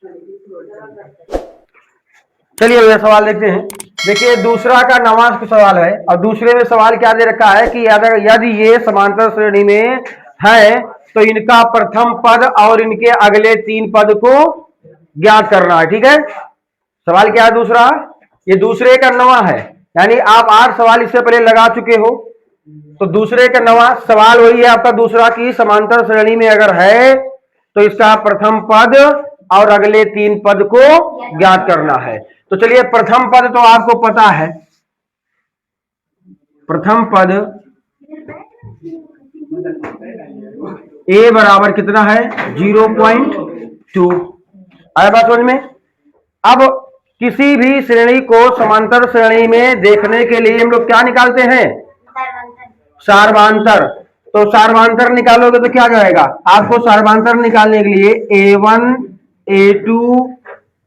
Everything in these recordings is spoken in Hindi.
चलिए भैया सवाल देखते हैं। देखिए दूसरा का नवां सवाल है और दूसरे में सवाल क्या दे रखा है कि यदि ये समांतर श्रेणी में है तो इनका प्रथम पद और इनके अगले तीन पद को ज्ञात करना है। ठीक है, सवाल क्या है दूसरा, ये दूसरे का नवा है, यानी आप 8 सवाल इससे पहले लगा चुके हो, तो दूसरे का नवा सवाल वही है आपका दूसरा की समांतर श्रेणी में अगर है तो इसका प्रथम पद और अगले तीन पद को ज्ञात करना है। तो चलिए प्रथम पद तो आपको पता है, प्रथम पद a बराबर कितना है 0.2। आया बात समझ में। अब किसी भी श्रेणी को समांतर श्रेणी में देखने के लिए हम लोग क्या निकालते हैं, सार्वधांतर। तो सार्वधांतर निकालोगे तो क्या जाएगा, आपको सार्वधांतर निकालने के लिए a1 a2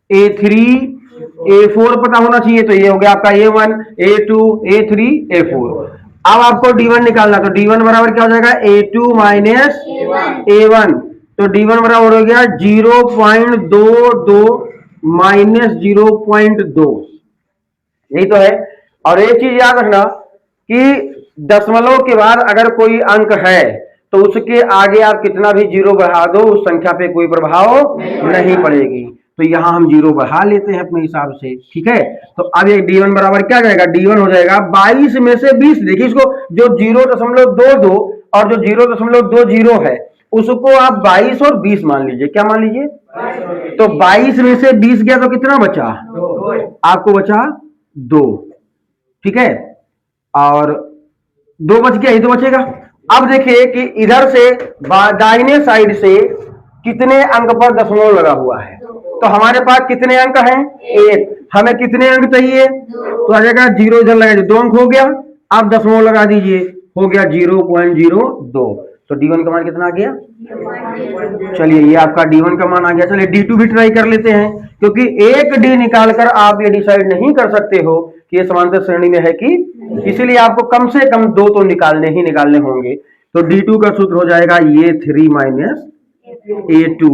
a3 a4 पता होना चाहिए। तो ये हो गया आपका a1 a2 a3 a4। अब आपको d1 निकालना, तो d1 बराबर क्या हो जाएगा a2 माइनस a1। तो d1 बराबर हो गया 0.22 माइनस 0.2, यही तो है। और एक चीज याद रखना कि दशमलव के बाद अगर कोई अंक है तो उसके आगे आप कितना भी जीरो बढ़ा दो उस संख्या पे कोई प्रभाव नहीं पड़ेगी। तो यहां हम जीरो बढ़ा लेते हैं अपने हिसाब से। ठीक है, तो अब ये d1 बराबर क्या जाएगा, d1 हो जाएगा 22 में से 20। देखिए इसको जो 0.22 और जो 0.20 है उसको आप 22 और 20 मान लीजिए। क्या मान लीजिए, तो 22 में से 20 गया तो कितना बचा, आपको बचा 2। ठीक है, और 2 बच गया, ये तो बचेगा। अब देखिए कि इधर से दाहिने साइड से कितने अंक पर दशमलव लगा हुआ है। तो हमारे पास कितने अंक हैं, 1। हमें कितने अंक चाहिए, तो आ जाएगा 0 इधर लगा दीजिए, 2 अंक हो गया। अब दशमलव लगा दीजिए, हो गया 0.02। तो d1 का मान कितना आ गया, चलिए ये आपका d1 का मान आ गया। चलिए d2 भी ट्राई कर लेते हैं, क्योंकि एक d निकालकर आप ये डिसाइड नहीं कर सकते हो कि ये समांतर श्रेणी में है कि, इसीलिए आपको कम से कम 2 तो निकालने होंगे। तो d2 का सूत्र हो जाएगा ये 3 माइनस a2।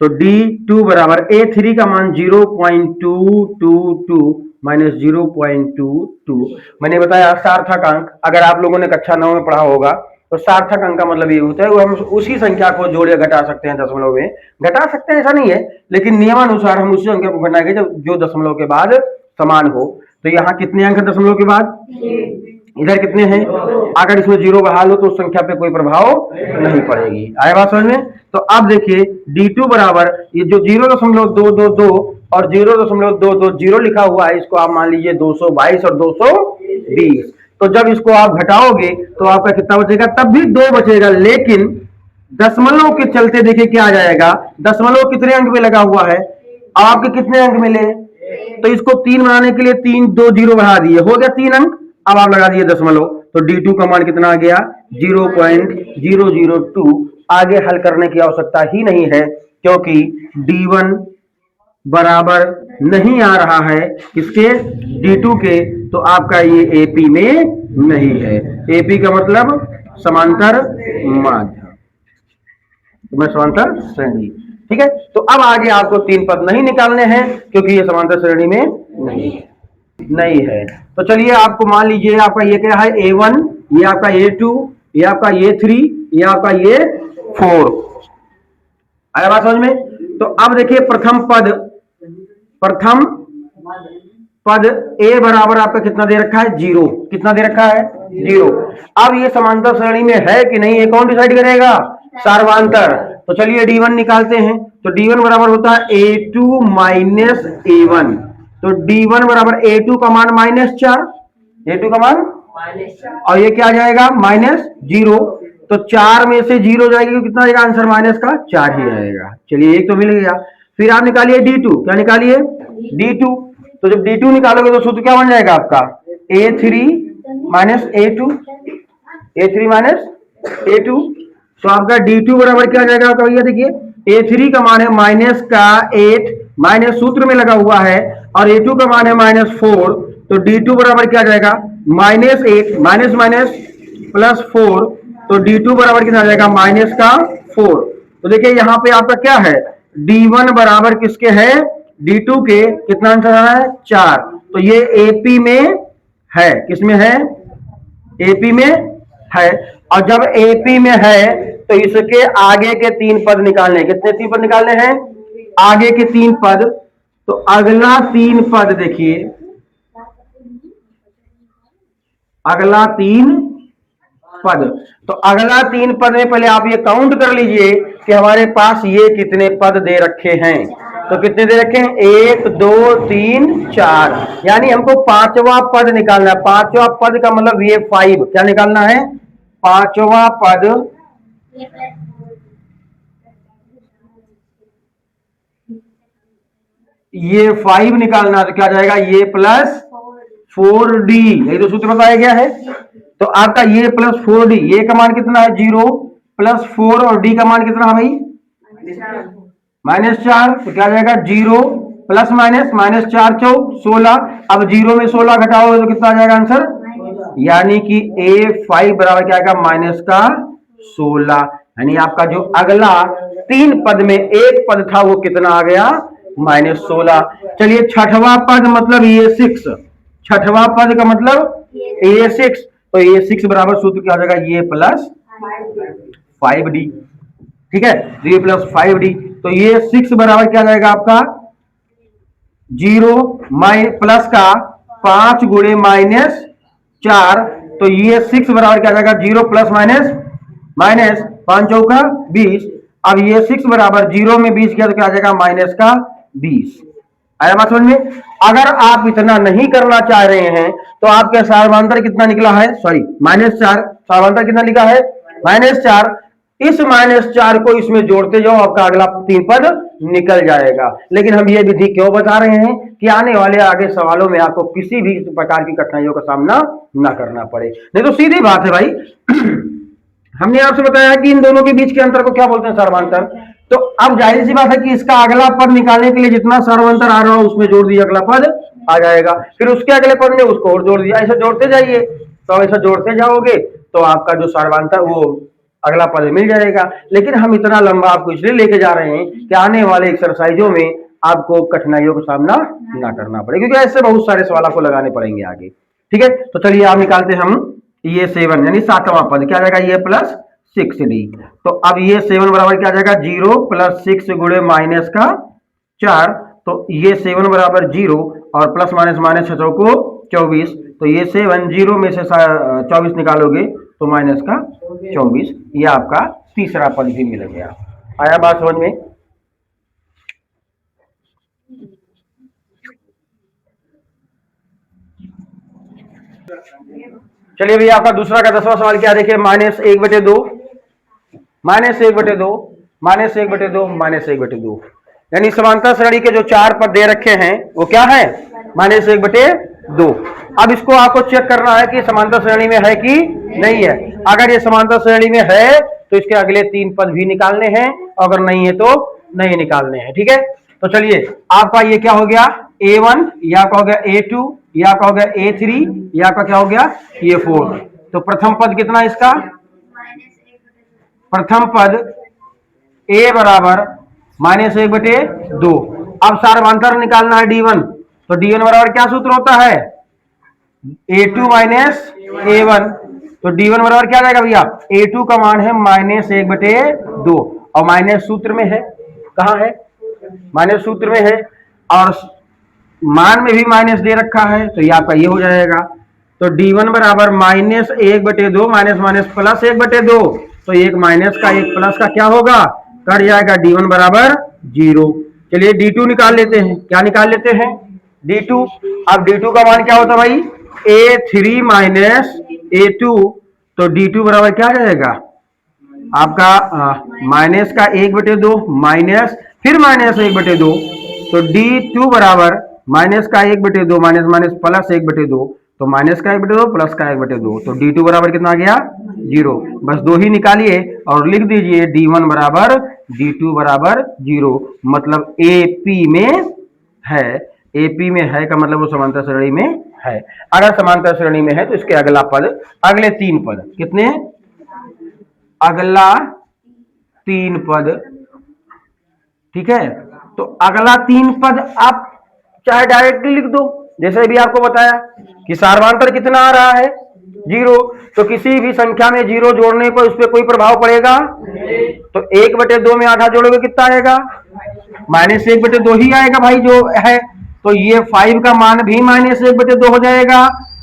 तो d2 बराबर a3 का मान 0.222 माइनस 0.22। मैंने बताया सार्थक अंक, अगर आप लोगों ने कक्षा 9 में पढ़ा होगा तो सार्थक अंक का मतलब ये होता है वो हम उसी संख्या को जोड़ या घटा सकते हैं, दशमलव में घटा सकते हैं ऐसा नहीं है, लेकिन नियमानुसार हम उसी संख्या को घटाएंगे जो दशमलव के बाद समान हो। तो यहाँ कितने अंक है दशमलव के बाद, इधर कितने हैं, अगर इसमें 0 बढ़ा लो तो उस संख्या पे कोई प्रभाव नहीं पड़ेगी। आया बात समझ में। तो अब देखिए d2 बराबर ये जो 0.222 और 0.220 लिखा हुआ है, इसको आप मान लीजिए 222 और 220। तो जब इसको आप घटाओगे तो आपका कितना बचेगा, तब भी 2 बचेगा, लेकिन दशमलव के चलते देखिए क्या आ जाएगा, दशमलव कितने अंक में लगा हुआ है, आपके कितने अंक मिले, तो इसको 3 बनाने के लिए 2 0 बढ़ा दिए, हो गया 3 अंक। अब आप लगा दिए दशमलव, तो d2 का मान कितना आ गया 0.002। आगे हल करने की आवश्यकता ही नहीं है, क्योंकि d1 बराबर नहीं आ रहा है इसके d2 के, तो आपका ये AP में नहीं है। AP का मतलब समांतर माध्य, समांतर श्रेणी। ठीक है, तो अब आगे आपको 3 पद नहीं निकालने हैं क्योंकि ये समांतर श्रेणी में नहीं है। तो चलिए आपको मान लीजिए आपका ये क्या है a1, ये आपका a2, ये आपका a3, ये आपका a4। आया बात समझ में। तो अब देखिए प्रथम पद a बराबर आपका कितना दे रखा है 0, कितना दे रखा है 0। अब ये समांतर श्रेणी में है कि नहीं ये कौन डिसाइड करेगा, सार्वधांतर। तो चलिए d1 निकालते हैं, तो d1 बराबर होता है a2 माइनस a1। तो d1 बराबर a2 का मान -4, a2 का मान और ये क्या आ जाएगा -0। तो 4 में से 0 जाएगी, कितना आएगा आंसर माइनस का 4 ही आएगा। चलिए एक तो मिल गया। फिर आप निकालिए d2, क्या निकालिए d2। तो जब d2 निकालोगे तो सूत्र क्या बन जाएगा आपका a3 minus a2, a3 minus a2। तो आपका d2 बराबर क्या जाएगा तो भैया देखिए a3 का मान है माइनस का 8, माइनस सूत्र में लगा हुआ है, और a2 का मान है -4। तो d2 बराबर क्या जाएगा -8 माइनस माइनस +4। तो d2 बराबर कितना आ जाएगा -4। तो देखिए यहाँ पे आपका क्या है D1 बराबर किसके है, D2 के। कितना आंसर आ रहा है, 4। तो ये AP में है, किसमें है, AP में है। और जब AP में है तो इसके आगे के 3 पद निकालने, कितने 3 पद निकालने हैं, आगे के 3 पद। तो अगला 3 पद देखिए, अगला 3 पद। तो अगला 3 पद में पहले आप ये काउंट कर लीजिए कि हमारे पास ये कितने पद दे रखे हैं। तो कितने दे रखे हैं, 1 2 3 4, यानी हमको 5वां पद निकालना है। 5वां पद का मतलब ये 5, क्या निकालना है, 5वां पद। ये 5 निकालना, तो क्या जाएगा, ये प्लस 4D, यही तो सूत्र बताया गया है। तो आपका ये प्लस 4D, ये का मान कितना है, 0 प्लस 4, और D का मान कितना है भाई, -4। तो क्या जाएगा, 0 प्लस माइनस, -4 चौक 16। अब 0 में 16 घटाओगे तो कितना आ जाएगा आंसर, यानी कि A5 बराबर क्या आएगा, माइनस का 16। यानी आपका जो अगला 3 पद में एक पद था वो कितना आ गया, -16। चलिए छठवां पद मतलब ये 6, छठवां पद का मतलब A6। तो A6 बराबर सूत्र क्या हो जाएगा, ये प्लस 5D, ठीक है, ये प्लस 5D। तो ये 6 बराबर क्या जाएगा आपका, 0 प्लस का 5 गुणे -4। तो ये 6 बराबर क्या जाएगा, 0 प्लस माइनस 5 चौका 20। अब ये 6 बराबर 0 में 20 किया तो क्या आ जाएगा, माइनस का 20। आया बात समझ में। अगर आप इतना नहीं करना चाह रहे हैं तो आपका सार्वधातुक कितना निकला है, सॉरी -4, सार्वधातुक कितना लिखा है, -4। इस -4 को इसमें जोड़ते जाओ, आपका अगला 3 पद निकल जाएगा। लेकिन हम ये विधि क्यों बता रहे हैं कि आने वाले आगे सवालों में आपको किसी भी प्रकार की कठिनाइयों का सामना ना करना पड़े। नहीं तो सीधी बात है भाई हमने आपसे बताया कि इन दोनों के बीच के अंतर को क्या बोलते हैं, सार्वधातुक। तो अब जाहिर सी बात है कि इसका अगला पद निकालने के लिए जितना सार्वधातुक आ रहा हो उसमें जोड़ दिया, अगला पद आ जाएगा। फिर उसके अगले पद में उसको और जोड़ दिया, ऐसा जोड़ते जाइए। तो ऐसा जोड़ते जाओगे तो आपका जो सार्वधातुक वो अगला पद मिल जाएगा। लेकिन हम इतना लंबा आपको इसलिए लेके जा रहे हैं कि आने वाले एक्सरसाइजों में आपको कठिनाइयों का सामना ना करना पड़े, क्योंकि ऐसे बहुत सारे सवाल आपको लगाने पड़ेंगे आगे। ठीक है, तो चलिए आप निकालते हम ये 7 यानी 7वां पद क्या जाएगा, ये प्लस 6D। तो अब ये 7 बराबर क्या जाएगा, 0 प्लस 6 गुणे माइनस का 4। तो ये 7 बराबर 0 और प्लस माइनस को 24। तो ये 7 0 में से 24 निकालोगे तो माइनस का 24। ये आपका तीसरा पद भी मिल गया। आया बात समझ में। चलिए भैया आपका दूसरा का 10वां सवाल क्या देखिए, -1/2, -1/2, -1/2, -1/2। यानी समांतर श्रेणी के जो 4 पद दे रखे हैं वो क्या है, -1/2। अब इसको आपको चेक करना है कि समांतर श्रेणी में है कि नहीं है। अगर ये समांतर श्रेणी में है तो इसके अगले 3 पद भी निकालने हैं, अगर नहीं है तो नहीं निकालने हैं। ठीक है, तो चलिए आपका ये क्या हो गया, A1, या आपका हो गया A2, या आपका हो गया A3, या आपका क्या हो गया, A4। तो प्रथम पद कितना इसका, प्रथम पद A बराबर -1/2। अब सार्वधातुक निकालना है D1। तो D1 बराबर क्या सूत्र होता है, A2 माइनस A1। तो D1 बराबर क्या जाएगा भैया, A2 का मान है -1/2 और माइनस सूत्र में है, कहाँ है, माइनस सूत्र में है, और मान में भी माइनस दे रखा है। तो ये आपका ये हो जाएगा। तो D1 बराबर -1/2 माइनस प्लस 1/2। तो एक माइनस का एक प्लस का क्या होगा, कट जाएगा, D1 बराबर 0। चलिए D2 निकाल लेते हैं, क्या निकाल लेते हैं, D2। अब D2 का मान क्या होता भाई, A3 माइनस A2। तो D2 बराबर क्या जाएगा आपका माइनस का 1/2 माइनस फिर -1/2। तो D2 बराबर माइनस का 1/2 माइनस प्लस 1/2। तो माइनस का 1/2 प्लस का 1/2। तो D2 बराबर कितना आ गया, 0। बस 2 ही निकालिए और लिख दीजिए D1 बराबर D2 बराबर 0। मतलब AP में है, AP में है का मतलब वो समांतर श्रेणी में है। अगर समांतर श्रेणी में है तो इसके अगला पद, अगले 3 पद कितने हैं, अगला 3 पद ठीक है, तो अगला 3 पद आप चाहे डायरेक्टली लिख दो, जैसे भी आपको बताया कि सार्वधातुक कितना आ रहा है 0, तो किसी भी संख्या में 0 जोड़ने पर उस पर कोई प्रभाव पड़ेगा, तो 1/2 में आधा जोड़ोगे कितना आएगा, -1/2 ही आएगा भाई जो है। तो ये 5 का मान भी -1/2 हो जाएगा,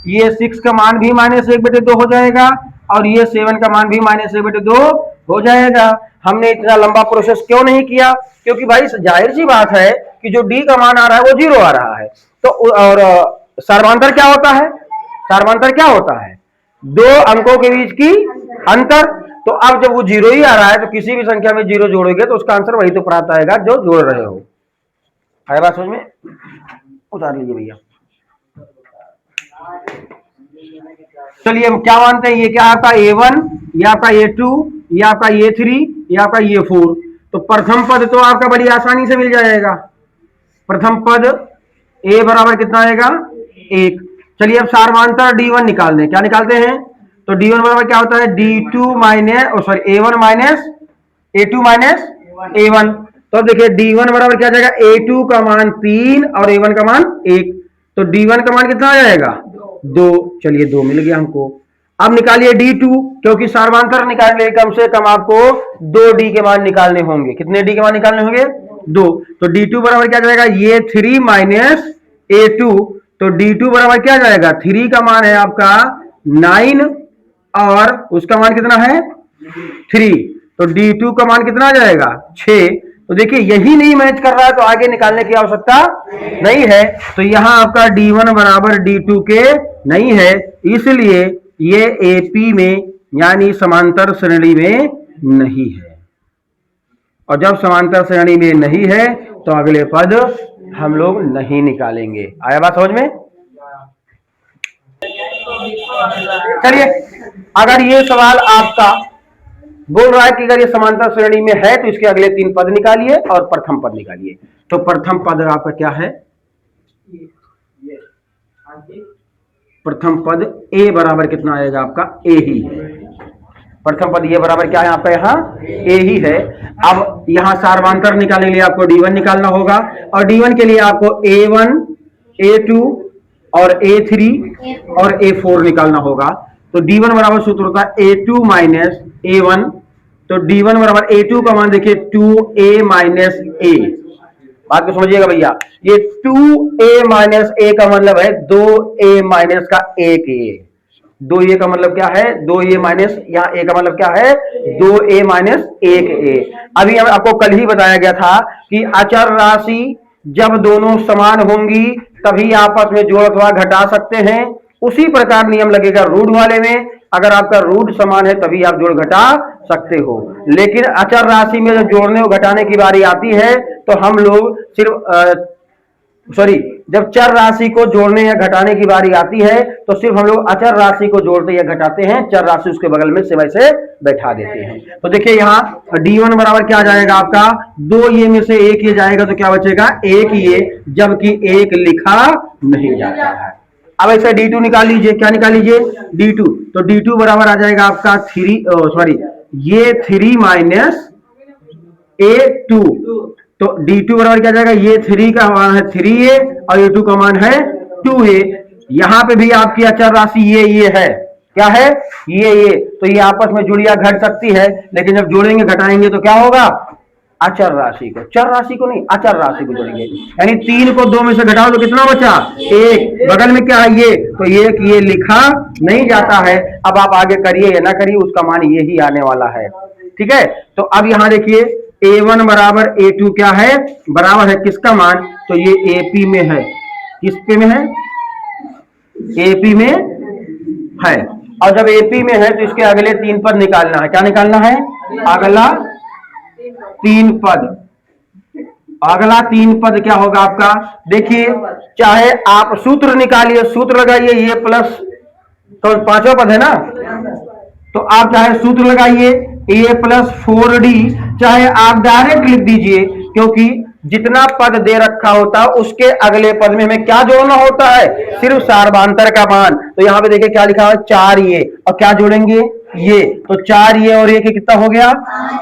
ये 6 का मान भी -1/2 हो जाएगा, और ये 7 का मान भी -1/2 हो जाएगा। हमने इतना लंबा प्रोसेस क्यों नहीं किया, क्योंकि भाई जाहिर सी बात है कि जो डी का मान आ रहा है वो 0 आ रहा है। तो और सार्वधातुक क्या होता है, सार्वधातुक क्या होता है, 2 अंकों के बीच की अंतर। तो अब जब वो 0 ही आ रहा है तो किसी भी संख्या में 0 जोड़ोगे तो उसका आंसर वही तो प्राप्त आएगा जो जोड़ रहे हो। है बात समझ में, उतार लीजिए भैया। चलिए हम क्या मानते हैं, ये क्या आपका A1, ये आपका A2, ये आपका A3, ये आपका A4। तो प्रथम पद तो आपका बड़ी आसानी से मिल जाएगा। प्रथम पद A बराबर कितना आएगा 1। चलिए अब सार्वधातुक D1 निकाल दें, क्या निकालते हैं, तो D1 बराबर क्या होता है D2 minus A1 minus A2 minus A1। तो देखिए D1 बराबर क्या जाएगा, A2 का मान 3 और A1 का मान 1, तो D1 का मान कितना आ जाएगा 2। चलिए 2 मिल गया हमको। अब निकालिए D2, क्योंकि सार्वधातुक निकालने कम से कम आपको 2D के मान निकालने होंगे। कितने D के मान निकालने होंगे 2, तो D2 बराबर क्या जाएगा, ये 3 माइनस A2, तो D2 बराबर क्या जाएगा, 3 का मान है आपका 9 और उसका मान कितना है 3, तो D2 का मान कितना आ जाएगा 6। तो देखिए यही नहीं मैच कर रहा है तो आगे निकालने की आवश्यकता नहीं है। तो यहां आपका D1 बराबर D2 के नहीं है, इसलिए ये AP में यानी समांतर श्रेणी में नहीं है। और जब समांतर श्रेणी में नहीं है तो अगले पद हम लोग नहीं निकालेंगे। आया बात समझ में। चलिए अगर ये सवाल आपका बोल रहा है कि अगर ये समांतर श्रेणी में है तो इसके अगले 3 पद निकालिए और प्रथम पद निकालिए। तो प्रथम पद आपका क्या है, प्रथम पद A बराबर कितना आएगा आपका A ही है। प्रथम पद A बराबर क्या है आपका, यहाँ A ही है। अब यहाँ सार्वधातुक निकालने के लिए आपको D1 निकालना होगा, और D1 के लिए आपको A1, A2 और A3 और A4 निकालना होगा। तो D1 बराबर सूत्र होता है A2 माइनस A1, तो D1 बराबर A2 का मान देखिए 2A माइनस A। बात को समझिएगा भैया, ये 2A माइनस A का मतलब है 2A माइनस का 1A। 2A का मतलब क्या है 2A माइनस, यहाँ A का मतलब क्या है 2A माइनस 1A। अभी आपको कल ही बताया गया था कि अचर राशि जब दोनों समान होंगी तभी आपस में जोड़ अथवा घटा सकते हैं। उसी प्रकार नियम लगेगा रूट वाले में, अगर आपका रूट समान है तभी आप जोड़ घटा सकते हो। लेकिन अचर राशि में जब जोड़ने और घटाने की बारी आती है तो हम लोग सिर्फ जब चर राशि को जोड़ने या घटाने की बारी आती है तो सिर्फ हम लोग अचर राशि को जोड़ते या घटाते हैं, चर राशि उसके बगल में सिवाय से बैठा देते हैं। तो देखिए यहाँ D1 बराबर क्या जाएगा आपका 2 ये में से 1 ये जाएगा तो क्या बचेगा 1 ये, जबकि 1 लिखा नहीं जाता है। अब ऐसे D2 निकाल लीजिए, क्या निकाल लीजिए D2, तो D2 बराबर आ जाएगा आपका 3 माइनस A2, तो D2 बराबर क्या जाएगा, ये 3 का मान है 3A और A2 का मान है 2A। यहां पे भी आपकी अचर राशि ये है, क्या है ये, तो ये आपस में जुड़िया घट सकती है, लेकिन जब जोड़ेंगे घटाएंगे तो क्या होगा अचर राशि को, चर राशि को नहीं अचर राशि को जोड़ेंगे। यानी 3 को 2 में से घटाओ तो कितना बचा 1, बगल में क्या है ये, तो ये लिखा नहीं जाता है। अब आप आगे करिए या ना करिए उसका मान ये ही आने वाला है, ठीक है। तो अब यहां देखिए A1 बराबर A2 क्या है, बराबर है किसका मान, तो ये AP में है, किस पे में है AP में है। और जब AP में है तो इसके अगले 3 पद निकालना है, क्या निकालना है अगला 3 पद। अगला 3 पद क्या होगा आपका, देखिए चाहे आप सूत्र निकालिए, सूत्र लगाइए ये प्लस, तो 5वां पद है ना, तो आप चाहे सूत्र लगाइए A प्लस 4D, चाहे आप डायरेक्ट लिख दीजिए, क्योंकि जितना पद दे रखा होता है उसके अगले पद में हमें क्या जोड़ना होता है, सिर्फ सार्वधांतर का मान। तो यहाँ पे देखिए क्या लिखा है, 4 ये, और क्या जोड़ेंगे ये, तो 4 ये और ये कितना हो गया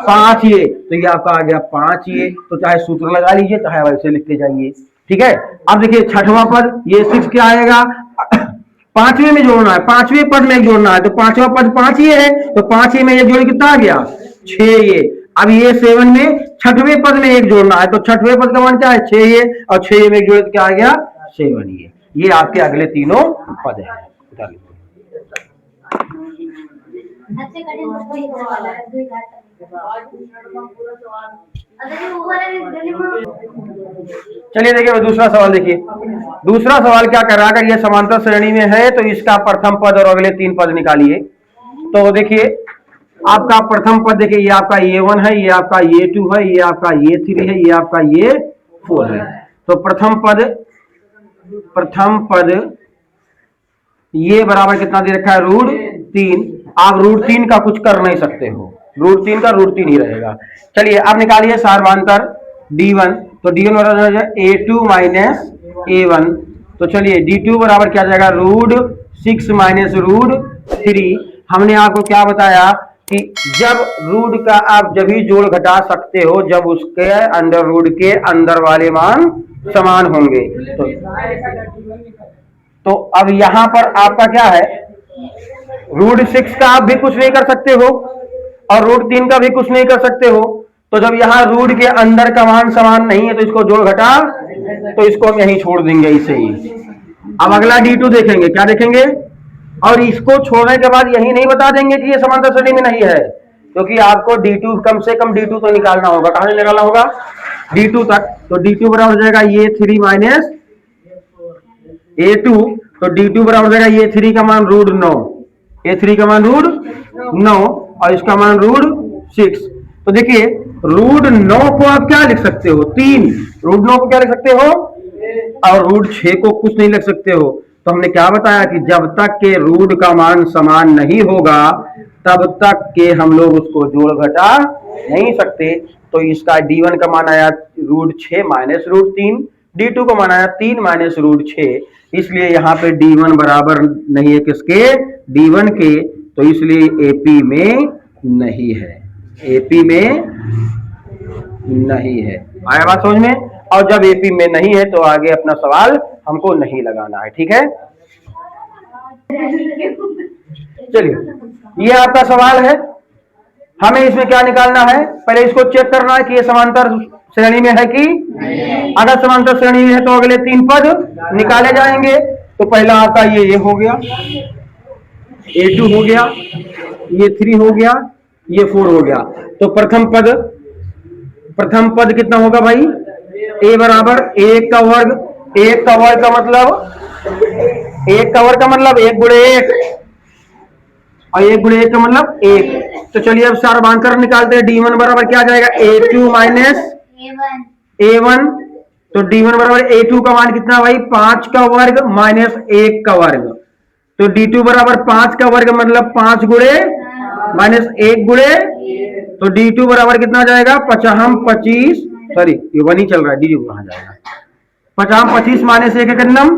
5 ये, तो ये आपका आ गया 5 ये। तो चाहे सूत्र लगा लीजिए चाहे वैसे लिखते जाइए, ठीक है। अब देखिए छठवां पद, ये 6 क्या आएगा, पांचवें में जोड़ना है, पांचवें पद में जोड़ना है, तो पांचवा पद 5 ये है, तो 5 ये में एक जोड़ कितना आ गया 6 ये। अब ये 7 में छठवें पद में एक जोड़ना है, तो छठवें पद का मान क्या है 6 ये, और 6 ये में एक जोड़ क्या आ गया 7 ये आपके अगले तीनों पद है। चलिए देखिए दूसरा सवाल, देखिए दूसरा सवाल क्या कर रहा है, अगर ये समांतर श्रेणी में है तो इसका प्रथम पद और अगले 3 पद निकालिए। तो देखिए आपका प्रथम पद देखिए, ये आपका A1 है, ये आपका A2 है, ये आपका A3 है, ये आपका A4 है। तो प्रथम पद ये बराबर कितना दे रखा है √3। आप √3 का कुछ कर नहीं सकते हो, √3 का √3 ही रहेगा। चलिए अब निकालिए सार्वधांतर D1, तो D1 बराबर A2 माइनस A1, तो चलिए D2 बराबर क्या जाएगा √6 माइनस √3। हमने आपको क्या बताया कि जब रूट का आप जब ही जोड़ घटा सकते हो जब उसके अंदर रूट के अंदर वाले मान समान होंगे। तो अब यहां पर आपका क्या है, √6 का आप भी कुछ नहीं कर सकते हो और √3 का भी कुछ नहीं कर सकते हो। तो जब यहाँ रूट के अंदर का मान समान नहीं है तो इसको जोड़ घटा, तो इसको हम यहीं छोड़ देंगे इसे ही। अब अगला D2 देखेंगे, क्या देखेंगे, और इसको छोड़ने के बाद यही नहीं बता देंगे कि ये समांतर श्रेणी में नहीं है, क्योंकि आपको D2 कम से कम D2 तो निकालना होगा। कहां से निकालना होगा D2 तक, तो D2 बराबर हो जाएगा ये 3 माइनस A2, तो D2 बराबर हो जाएगा ये 3 का मान √9, A3 का मान √9 और इसका मान √6। तो देखिए √9 को आप क्या लिख सकते हो 3, √9 को क्या लिख सकते हो और √6 को कुछ नहीं लिख सकते हो। तो हमने क्या बताया कि जब तक के रूट का मान समान नहीं होगा तब तक के हम लोग उसको जोड़ घटा नहीं सकते। तो इसका D1 का मान आया √6 माइनस √3, D2 का मान आया 3 माइनस √6, इसलिए यहाँ पे D1 बराबर नहीं है किसके, D1 के, तो इसलिए AP में नहीं है, AP में नहीं है। आया बात समझ में। और जब AP में नहीं है तो आगे अपना सवाल हमको नहीं लगाना है, ठीक है। चलिए ये आपका सवाल है, हमें इसमें क्या निकालना है, पहले इसको चेक करना है कि ये समांतर श्रेणी में है कि नहीं। अगर समांतर श्रेणी में है तो अगले 3 पद निकाले जाएंगे। तो पहला आपका ये हो गया, A2 हो गया, ये 3 हो गया, ये 4 हो गया। तो प्रथम पद कितना होगा भाई, A बराबर 1 का वर्ग, 1 का वर्ग का मतलब 1 का वर्ग का मतलब 1 गुणे 1 और 1 गुणे 1 का मतलब 1। तो चलिए अब सार्वधांतर निकालते हैं। D1 बराबर क्या जाएगा A2 माइनस A1, तो D1 बराबर A2 का मान कितना भाई 5 का वर्ग माइनस 1 का वर्ग, तो D2 बराबर 5 का वर्ग मतलब 5 गुणे माइनस 1 गुणे, तो D2 बराबर कितना जाएगा 25, सॉरी ये 1 ही चल रहा है, D2 कहां जाएगा 25 माइनस 1 कन्नम,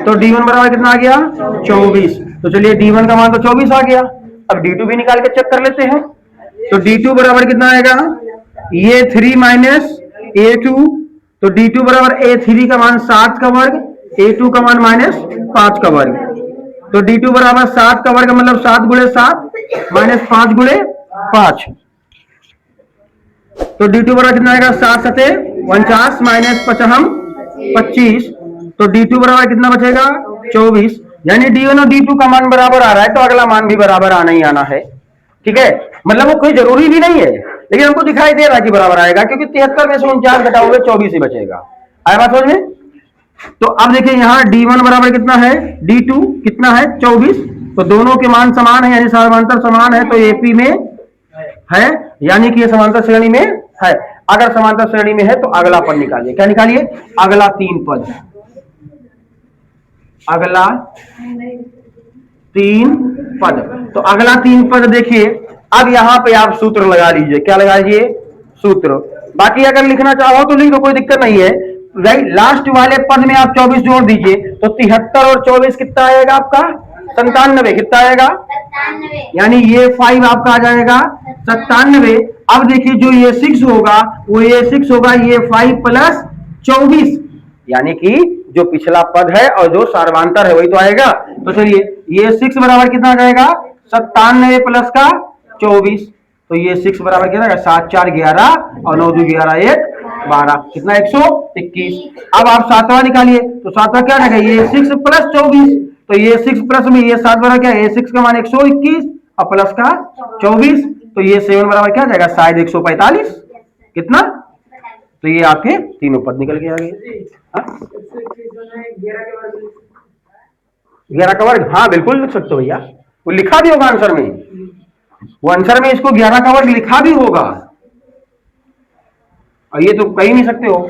तो D1 बराबर कितना आ गया 24। तो चलिए D1 का मान तो 24 आ गया। अब D2 भी निकाल के चेक कर लेते हैं। तो D2 बराबर कितना आएगा, ये 3 माइनस A2, तो D2 बराबर A3 का मान 7 का वर्ग, A2 का मान माइनस 5 का वर्ग, तो D2 बराबर 7 का वर्ग मतलब 7 गुणे 7 माइनस 5 गुणे 5, तो D2 बराबर कितना आएगा 7 सते 49 माइनस 25, तो D2 बराबर कितना बचेगा 24। यानी D1 और D2 का मान बराबर आ रहा है तो अगला मान भी बराबर आना ही आना है, ठीक है। मतलब वो कोई जरूरी भी नहीं है, लेकिन हमको दिखाई दे रहा है कि बराबर आएगा, क्योंकि 73 में से 49 घटाओगे 24 ही बचेगा। आया बात समझ में। तो अब देखिए यहाँ D1 बराबर कितना है, D2 कितना है 24, तो दोनों के मान समान है यानी समांतर समान है, तो AP में है यानी कि ये समांतर श्रेणी में है। अगर समांतर श्रेणी में है तो अगला पद निकालिए। क्या निकालिए, अगला 3 पद, अगला 3 पद। तो अगला 3 पद देखिए, अब यहां पे आप सूत्र लगा लीजिए। क्या लगा लीजिए, सूत्र बाकी अगर लिखना चाहो तो लिख दो, कोई दिक्कत नहीं है। राइट, लास्ट वाले पद में आप 24 जोड़ दीजिए तो 73 और 24 कितना आएगा आपका? 97। कितना आएगा? यानी ये 5 आपका आ जाएगा 97। अब देखिए जो ये 6 होगा वो ये 6 होगा, ये 5 प्लस 24, यानी कि जो पिछला पद है और जो सार्वधातुक है वही तो आएगा। तो चलिए ये 6 बराबर कितना आ जाएगा? 97 प्लस का 24। तो ये 6 बराबर कितना? 7 4 11 और 9 2 11 1 12, कितना? 121। अब आप सातवां निकालिए तो सातवां क्या रहेगा? ये 6 प्लस 24, तो ये 6 प्लस में ये 7 बराबर क्या है? ये 6 का मान 121 और प्लस का 24, तो ये 7 बराबर क्या आ जाएगा? शायद 145। कितना? तो ये आपके तीनों पद निकल के आ गए। 11 का वर्ग, हाँ बिल्कुल लिख सकते हो भैया, वो लिखा भी होगा आंसर में, वो आंसर में इसको 11 का वर्ग लिखा भी होगा, और ये तो कह ही नहीं सकते हो।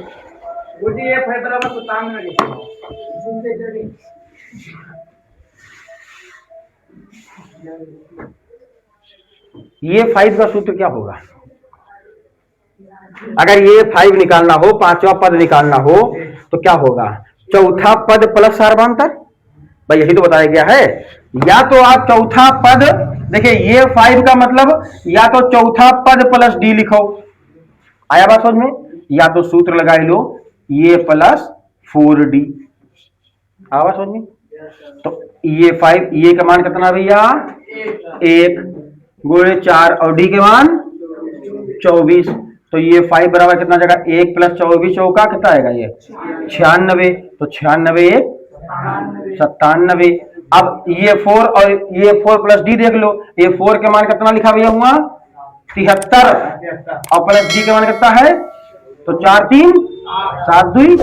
ये 5 का सूत्र क्या होगा? अगर ये 5 निकालना हो, पांचवा पद निकालना हो तो क्या होगा? चौथा पद प्लस सार्वधातुक, भाई यही तो बताया गया है। या तो आप चौथा पद, देखिए ये 5 का मतलब या तो चौथा पद प्लस डी लिखो, आया बात समझ में? या तो सूत्र लगाए लो ये प्लस 4d, आया बात समझ में? तो ये 5, ये का मान कितना भैया? 1 गुणे 4 और डी के मान 24, तो ये 5 बराबर कितना जगह? 1 प्लस 24 चौका कितना आएगा? ये 96, तो 96 1 97। अब ये 4 और ये 4 प्लस डी देख लो, ये 4 के मान कितना लिखा भैया हुआ? 73 और प्लस डी के मान कितना है? तो 4 3 7 2